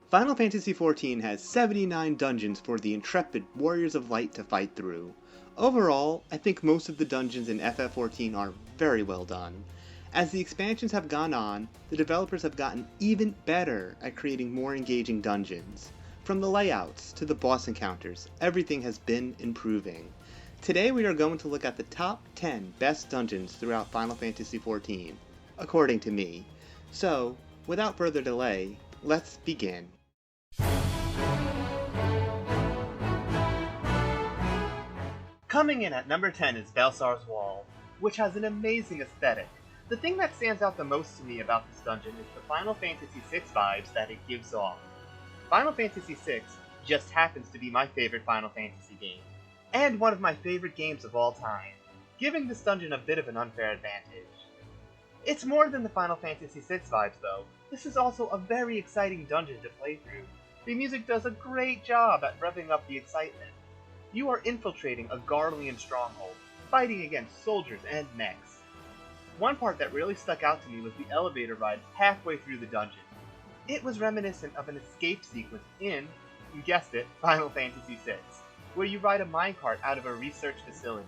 Final Fantasy XIV has 79 dungeons for the intrepid Warriors of Light to fight through. Overall, I think most of the dungeons in FF14 are very well done. As the expansions have gone on, the developers have gotten even better at creating more engaging dungeons. From the layouts to the boss encounters, everything has been improving. Today we are going to look at the top 10 best dungeons throughout Final Fantasy XIV, according to me. So, without further delay, let's begin. Coming in at number 10 is Belsar's Wall, which has an amazing aesthetic. The thing that stands out the most to me about this dungeon is the Final Fantasy VI vibes that it gives off. Final Fantasy VI just happens to be my favorite Final Fantasy game, and one of my favorite games of all time, giving this dungeon a bit of an unfair advantage. It's more than the Final Fantasy VI vibes though. This is also a very exciting dungeon to play through. The music does a great job at revving up the excitement. You are infiltrating a Garlean stronghold, fighting against soldiers and mechs. One part that really stuck out to me was the elevator ride halfway through the dungeon. It was reminiscent of an escape sequence in, you guessed it, Final Fantasy VI, where you ride a minecart out of a research facility.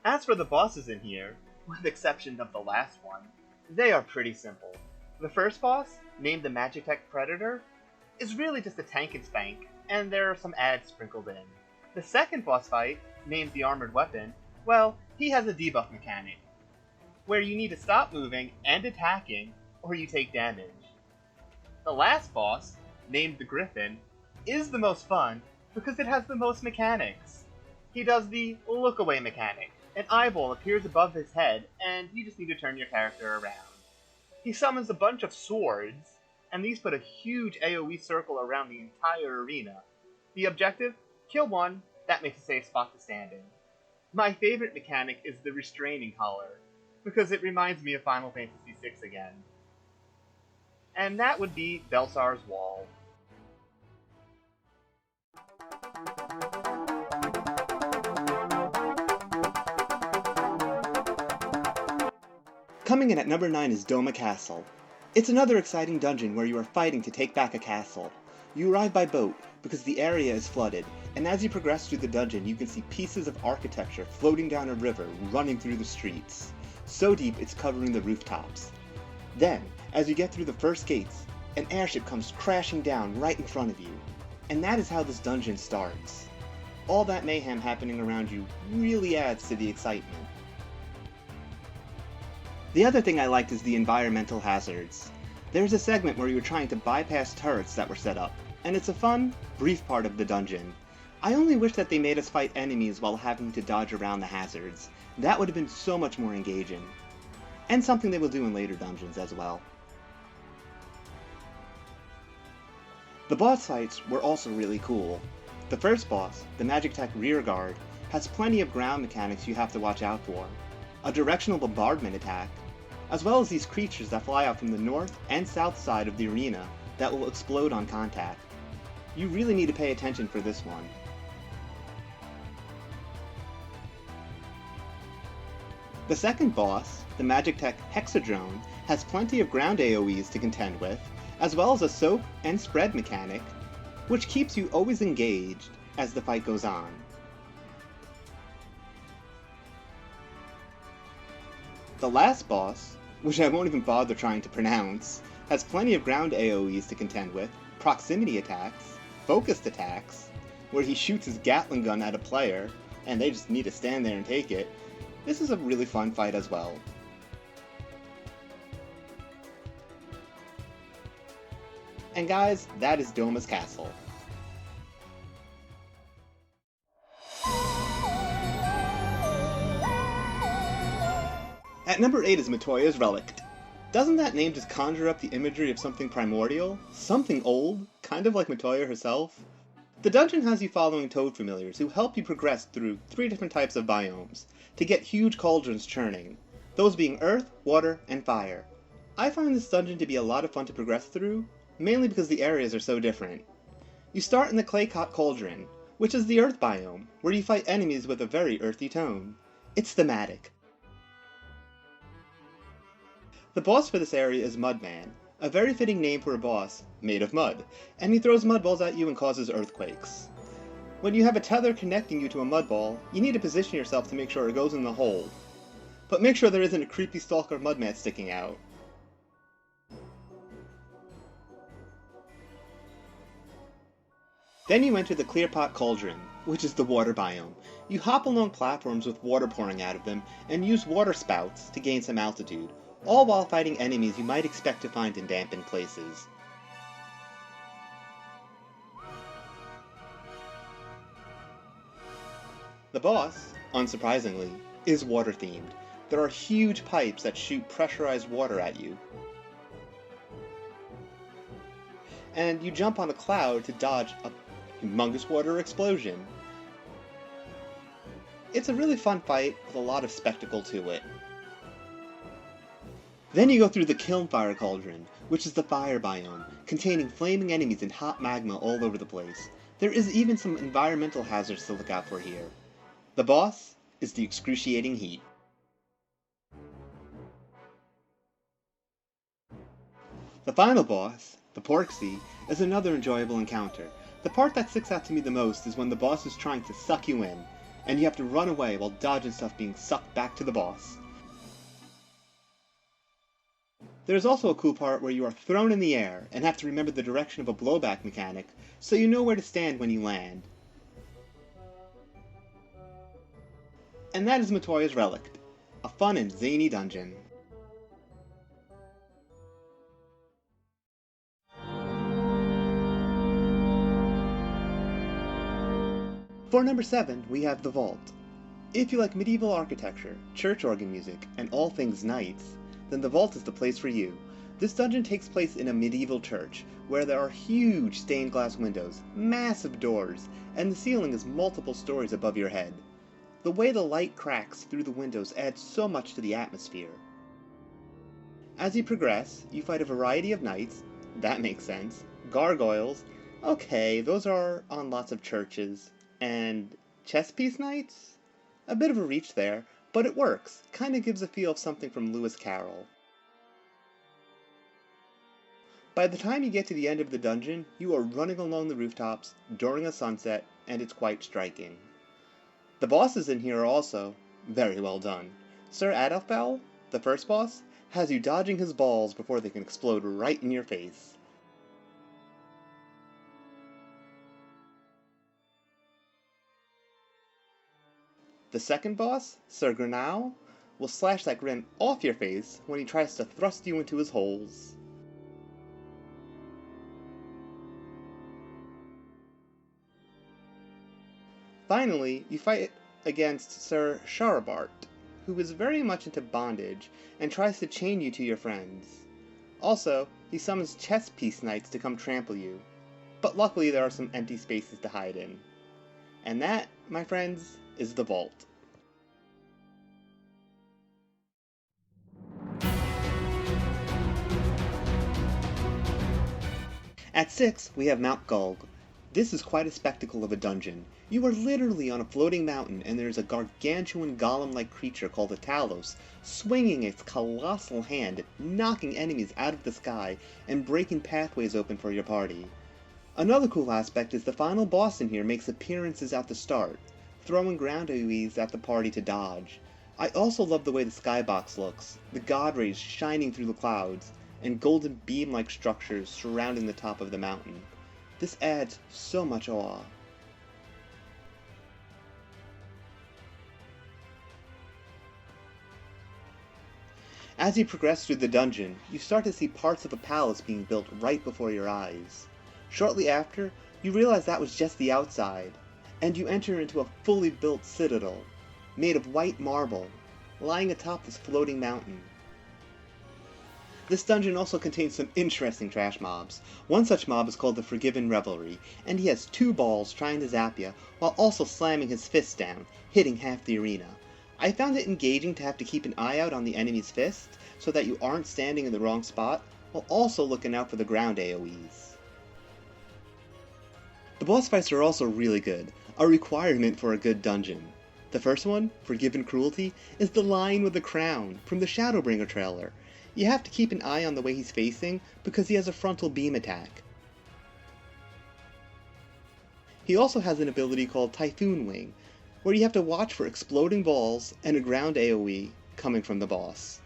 As for the bosses in here, with the exception of the last one, they are pretty simple. The first boss, named the Magitech Predator, is really just a tank and spank, and there are some ads sprinkled in. The second boss fight, named the Armored Weapon, well, he has a debuff mechanic, where you need to stop moving and attacking, or you take damage. The last boss, named the Griffin, is the most fun because it has the most mechanics. He does the look away mechanic. An eyeball appears above his head, and you just need to turn your character around. He summons a bunch of swords, and these put a huge AoE circle around the entire arena. The objective? Kill one, that makes a safe spot to stand in. My favorite mechanic is the restraining collar, because it reminds me of Final Fantasy VI again. And that would be Belsar's Wall. Coming in at number 9 is Doma Castle. It's another exciting dungeon where you are fighting to take back a castle. You arrive by boat because the area is flooded, and as you progress through the dungeon you can see pieces of architecture floating down a river running through the streets. So deep it's covering the rooftops. Then, as you get through the first gates, an airship comes crashing down right in front of you. And that is how this dungeon starts. All that mayhem happening around you really adds to the excitement. The other thing I liked is the environmental hazards. There's a segment where you're trying to bypass turrets that were set up, and it's a fun, brief part of the dungeon. I only wish that they made us fight enemies while having to dodge around the hazards. That would have been so much more engaging. And something they will do in later dungeons as well. The boss fights were also really cool. The first boss, the Magitech Rearguard, has plenty of ground mechanics you have to watch out for. A directional bombardment attack, as well as these creatures that fly out from the north and south side of the arena that will explode on contact. You really need to pay attention for this one. The second boss, the Magitech Hexadrone, has plenty of ground AoEs to contend with, as well as a soak and spread mechanic, which keeps you always engaged as the fight goes on. The last boss, which I won't even bother trying to pronounce, has plenty of ground AoEs to contend with, proximity attacks, focused attacks, where he shoots his Gatling gun at a player, and they just need to stand there and take it. This is a really fun fight as well. And guys, that is Doma's Castle. At number 8 is Matoya's Relic. Doesn't that name just conjure up the imagery of something primordial? Something old? Kind of like Matoya herself? The dungeon has you following toad familiars who help you progress through 3 different types of biomes to get huge cauldrons churning, those being earth, water, and fire. I find this dungeon to be a lot of fun to progress through, mainly because the areas are so different. You start in the Clay Cauldron, which is the earth biome, where you fight enemies with a very earthy tone. It's thematic. The boss for this area is Mudman, a very fitting name for a boss made of mud, and he throws mud balls at you and causes earthquakes. When you have a tether connecting you to a mud ball, you need to position yourself to make sure it goes in the hole. But make sure there isn't a creepy stalker mudman sticking out. Then you enter the Clearpot Cauldron, which is the water biome. You hop along platforms with water pouring out of them, and use water spouts to gain some altitude, all while fighting enemies you might expect to find in dampened places. The boss, unsurprisingly, is water-themed. There are huge pipes that shoot pressurized water at you. And you jump on a cloud to dodge a humongous water explosion. It's a really fun fight with a lot of spectacle to it. Then you go through the Kilnfire Cauldron, which is the fire biome, containing flaming enemies and hot magma all over the place. There is even some environmental hazards to look out for here. The boss is the excruciating heat. The final boss, the Porksea, is another enjoyable encounter. The part that sticks out to me the most is when the boss is trying to suck you in, and you have to run away while dodging stuff being sucked back to the boss. There's also a cool part where you are thrown in the air and have to remember the direction of a blowback mechanic so you know where to stand when you land. And that is Matoya's Relict, a fun and zany dungeon. For number 7, we have the Vault. If you like medieval architecture, church organ music, and all things knights, then the Vault is the place for you. This dungeon takes place in a medieval church, where there are huge stained glass windows, massive doors, and the ceiling is multiple stories above your head. The way the light cracks through the windows adds so much to the atmosphere. As you progress, you fight a variety of knights, that makes sense, gargoyles, okay, those are on lots of churches, and chess piece knights? A bit of a reach there, but it works, kinda gives a feel of something from Lewis Carroll. By the time you get to the end of the dungeon, you are running along the rooftops during a sunset, and it's quite striking. The bosses in here are also very well done. Sir Adolfbel, the first boss, has you dodging his balls before they can explode right in your face. The second boss, Sir Granau, will slash that grin off your face when he tries to thrust you into his holes. Finally, you fight against Sir Sharabart, who is very much into bondage and tries to chain you to your friends. Also, he summons chess piece knights to come trample you, but luckily there are some empty spaces to hide in. And that, my friends, is the Vault. At 6, we have Mount Gulg. This is quite a spectacle of a dungeon. You are literally on a floating mountain, and there is a gargantuan golem-like creature called a Talos, swinging its colossal hand, knocking enemies out of the sky, and breaking pathways open for your party. Another cool aspect is the final boss in here makes appearances at the start, throwing ground AoEs at the party to dodge. I also love the way the skybox looks, the god rays shining through the clouds, and golden beam-like structures surrounding the top of the mountain. This adds so much awe. As you progress through the dungeon, you start to see parts of a palace being built right before your eyes. Shortly after, you realize that was just the outside, and you enter into a fully built citadel, made of white marble, lying atop this floating mountain. This dungeon also contains some interesting trash mobs. One such mob is called the Forgiven Revelry, and he has 2 balls trying to zap you, while also slamming his fists down, hitting half the arena. I found it engaging to have to keep an eye out on the enemy's fist, so that you aren't standing in the wrong spot, while also looking out for the ground AoEs. The boss fights are also really good, a requirement for a good dungeon. The first one, Forgiven Cruelty, is the Lion with the Crown from the Shadowbringer trailer. You have to keep an eye on the way he's facing because he has a frontal beam attack. He also has an ability called Typhoon Wing, where you have to watch for exploding balls and a ground AoE coming from the boss.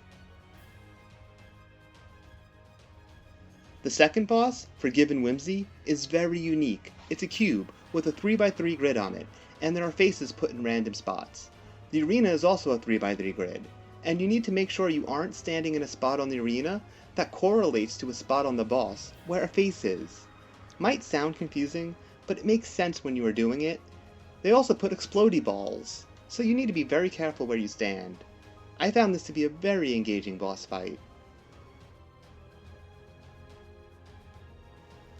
The second boss, Forgiven Whimsy, is very unique. It's a cube with a 3x3 grid on it, and there are faces put in random spots. The arena is also a 3x3 grid, and you need to make sure you aren't standing in a spot on the arena that correlates to a spot on the boss where a face is. Might sound confusing, but it makes sense when you are doing it. They also put explodey balls, so you need to be very careful where you stand. I found this to be a very engaging boss fight.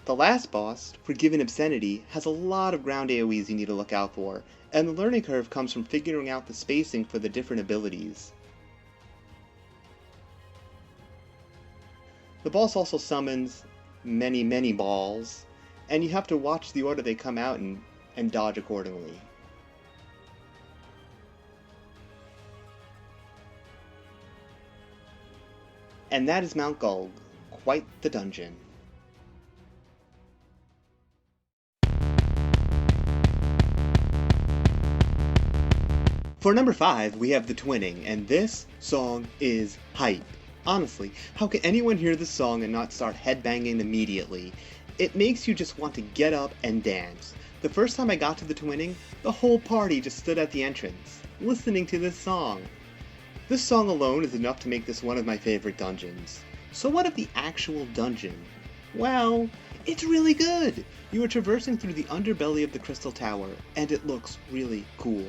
The last boss, Forgiven Obscenity, has a lot of ground AoEs you need to look out for, and the learning curve comes from figuring out the spacing for the different abilities. The boss also summons many balls, and you have to watch the order they come out in and dodge accordingly. And that is Mount Gulg, quite the dungeon. For number 5, we have The Twinning, and this song is hype. Honestly, how can anyone hear this song and not start headbanging immediately? It makes you just want to get up and dance. The first time I got to The Twinning, the whole party just stood at the entrance, listening to this song. This song alone is enough to make this one of my favorite dungeons. So what of the actual dungeon? Well, it's really good! You are traversing through the underbelly of the Crystal Tower, and it looks really cool.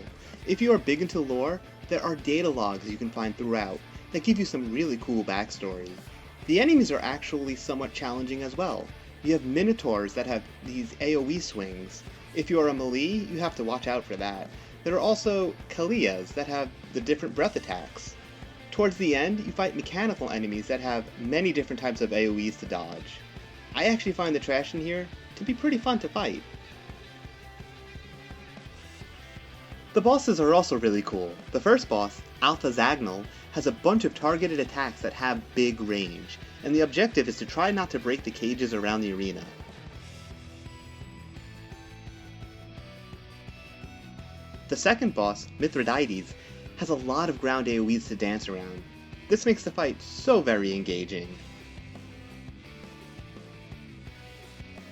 If you are big into lore, there are data logs you can find throughout that give you some really cool backstory. The enemies are actually somewhat challenging as well. You have Minotaurs that have these AoE swings. If you are a melee, you have to watch out for that. There are also Kalias that have the different breath attacks. Towards the end, you fight mechanical enemies that have many different types of AoEs to dodge. I actually find the trash in here to be pretty fun to fight. The bosses are also really cool. The first boss, Alpha Zagnal, has a bunch of targeted attacks that have big range, and the objective is to try not to break the cages around the arena. The second boss, Mithridates, has a lot of ground AoEs to dance around. This makes the fight so very engaging.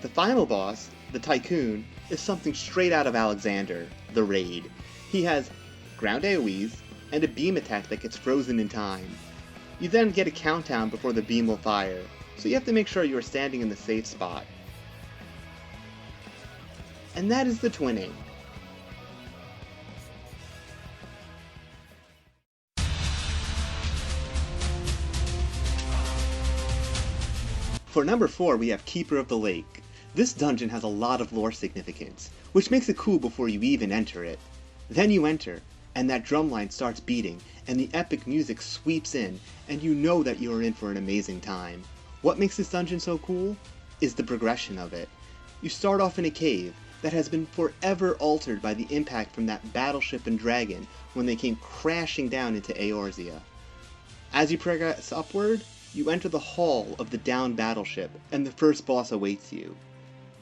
The final boss, the Tycoon, is something straight out of Alexander, the Raid. He has ground AoEs and a beam attack that gets frozen in time. You then get a countdown before the beam will fire, so you have to make sure you are standing in the safe spot. And that is The Twinning. For number 4, we have Keeper of the Lake. This dungeon has a lot of lore significance, which makes it cool before you even enter it. Then you enter, and that drumline starts beating, and the epic music sweeps in, and you know that you are in for an amazing time. What makes this dungeon so cool is the progression of it. You start off in a cave that has been forever altered by the impact from that battleship and dragon when they came crashing down into Eorzea. As you progress upward, you enter the hull of the downed battleship, and the first boss awaits you.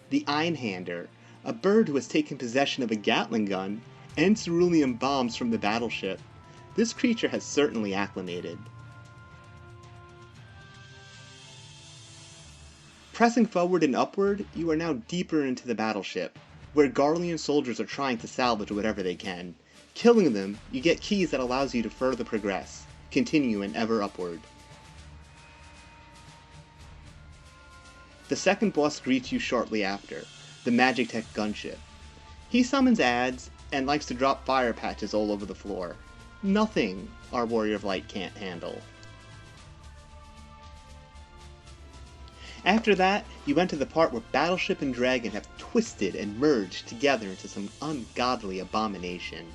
The Einhander, a bird who has taken possession of a Gatling gun and cerulean bombs from the battleship. This creature has certainly acclimated. Pressing forward and upward, you are now deeper into the battleship, where Garlean soldiers are trying to salvage whatever they can. Killing them, you get keys that allows you to further progress, continue and ever upward. The second boss greets you shortly after, the Magitech gunship. He summons ads and likes to drop fire patches all over the floor. Nothing our Warrior of Light can't handle. After that, you enter the part where Battleship and Dragon have twisted and merged together into some ungodly abomination.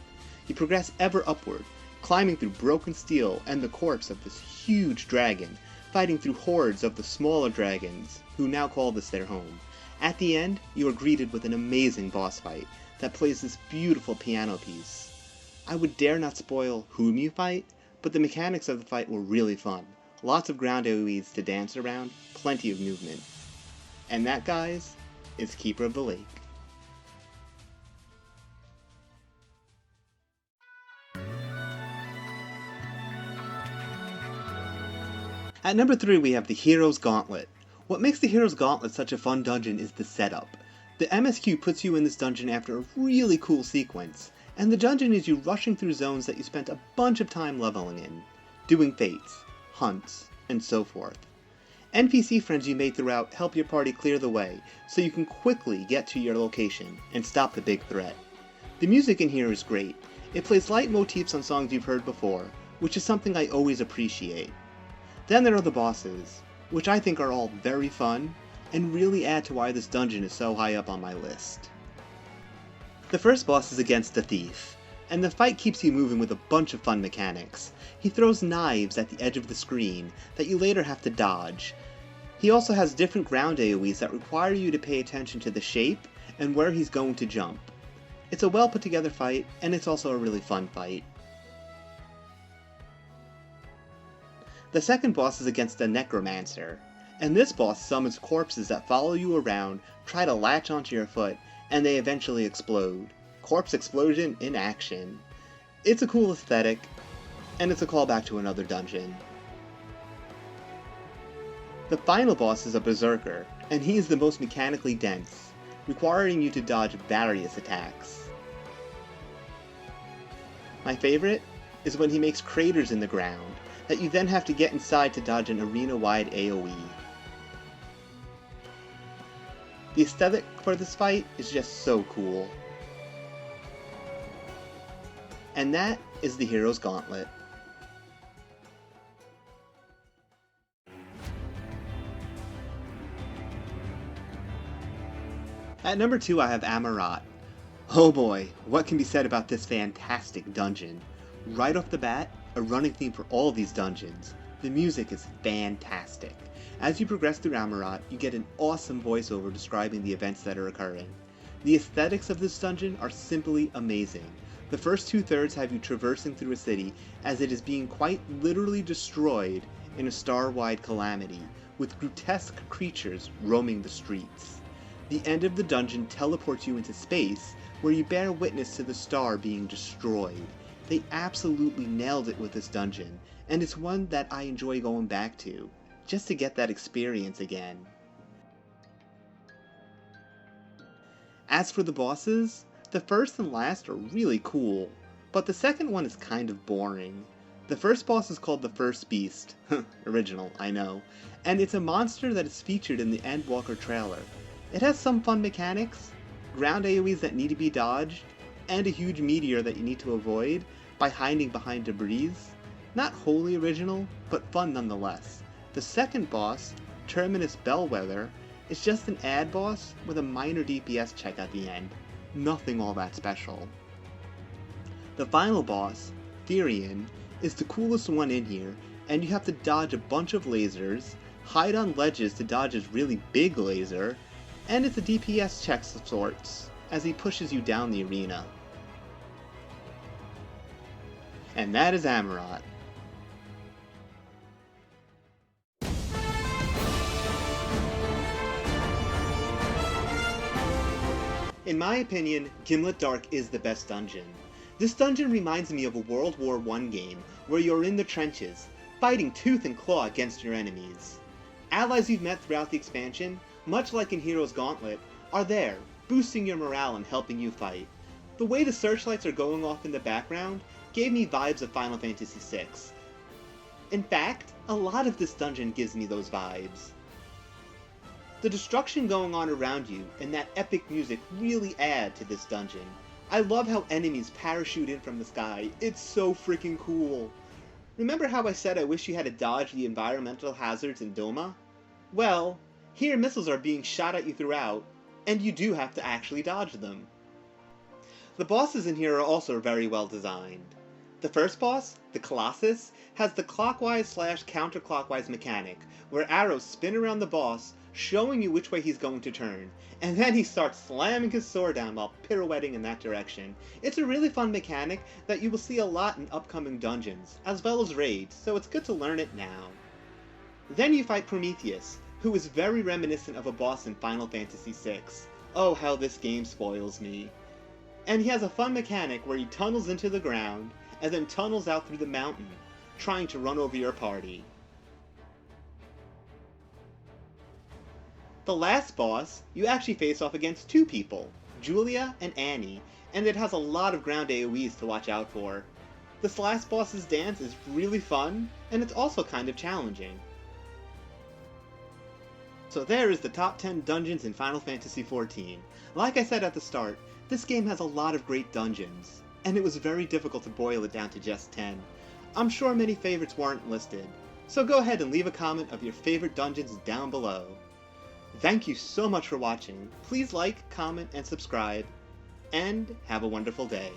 You progress ever upward, climbing through broken steel and the corpse of this huge dragon, fighting through hordes of the smaller dragons, who now call this their home. At the end, you are greeted with an amazing boss fight that plays this beautiful piano piece. I would dare not spoil whom you fight, but the mechanics of the fight were really fun. Lots of ground AoEs to dance around, plenty of movement. And that, guys, is Keeper of the Lake. At number 3 we have the Hero's Gauntlet. What makes the Hero's Gauntlet such a fun dungeon is the setup. The MSQ puts you in this dungeon after a really cool sequence, and the dungeon is you rushing through zones that you spent a bunch of time leveling in, doing fates, hunts, and so forth. NPC friends you made throughout help your party clear the way, so you can quickly get to your location and stop the big threat. The music in here is great. It plays light motifs on songs you've heard before, which is something I always appreciate. Then there are the bosses, which I think are all very fun, and really add to why this dungeon is so high up on my list. The first boss is against the Thief, and the fight keeps you moving with a bunch of fun mechanics. He throws knives at the edge of the screen that you later have to dodge. He also has different ground AoEs that require you to pay attention to the shape and where he's going to jump. It's a well put together fight, and it's also a really fun fight. The second boss is against a Necromancer, and this boss summons corpses that follow you around, try to latch onto your foot, and they eventually explode. Corpse explosion in action. It's a cool aesthetic, and it's a callback to another dungeon. The final boss is a Berserker, and he is the most mechanically dense, requiring you to dodge various attacks. My favorite is when he makes craters in the ground, that you then have to get inside to dodge an arena-wide AoE. The aesthetic for this fight is just so cool. And that is the Hero's Gauntlet. At number 2 I have Amarat. Oh boy, what can be said about this fantastic dungeon? Right off the bat, a running theme for all of these dungeons. The music is fantastic. As you progress through Amarat, you get an awesome voiceover describing the events that are occurring. The aesthetics of this dungeon are simply amazing. The first 2/3 have you traversing through a city as it is being quite literally destroyed in a star-wide calamity, with grotesque creatures roaming the streets. The end of the dungeon teleports you into space, where you bear witness to the star being destroyed. They absolutely nailed it with this dungeon, and it's one that I enjoy going back to, just to get that experience again. As for the bosses, the first and last are really cool, but the second one is kind of boring. The first boss is called the First Beast, original, I know, and it's a monster that is featured in the Endwalker trailer. It has some fun mechanics, ground AoEs that need to be dodged, and a huge meteor that you need to avoid by hiding behind debris. Not wholly original, but fun nonetheless. The second boss, Terminus Bellwether, is just an ad boss with a minor DPS check at the end. Nothing all that special. The final boss, Therian, is the coolest one in here, and you have to dodge a bunch of lasers, hide on ledges to dodge his really big laser, and it's a DPS check of sorts, as he pushes you down the arena. And that is Amarat. In my opinion, Gimlet Dark is the best dungeon. This dungeon reminds me of a World War I game, where you're in the trenches, fighting tooth and claw against your enemies. Allies you've met throughout the expansion, much like in Hero's Gauntlet, are there, boosting your morale and helping you fight. The way the searchlights are going off in the background gave me vibes of Final Fantasy VI. In fact, a lot of this dungeon gives me those vibes. The destruction going on around you and that epic music really add to this dungeon. I love how enemies parachute in from the sky. It's so freaking cool. Remember how I said I wish you had to dodge the environmental hazards in Doma? Well, here missiles are being shot at you throughout, and you do have to actually dodge them. The bosses in here are also very well designed. The first boss, the Colossus, has the clockwise/counterclockwise mechanic, where arrows spin around the boss, showing you which way he's going to turn, and then he starts slamming his sword down while pirouetting in that direction. It's a really fun mechanic that you will see a lot in upcoming dungeons, as well as raids, so it's good to learn it now. Then you fight Prometheus, who is very reminiscent of a boss in Final Fantasy VI. Oh, how this game spoils me. And he has a fun mechanic where he tunnels into the ground, and then tunnels out through the mountain, trying to run over your party. The last boss, you actually face off against two people, Julia and Annie, and it has a lot of ground AoEs to watch out for. This last boss's dance is really fun, and it's also kind of challenging. So there is the top 10 dungeons in Final Fantasy XIV. Like I said at the start, this game has a lot of great dungeons, and it was very difficult to boil it down to just 10. I'm sure many favorites weren't listed, so go ahead and leave a comment of your favorite dungeons down below. Thank you so much for watching. Please like, comment, and subscribe, and have a wonderful day.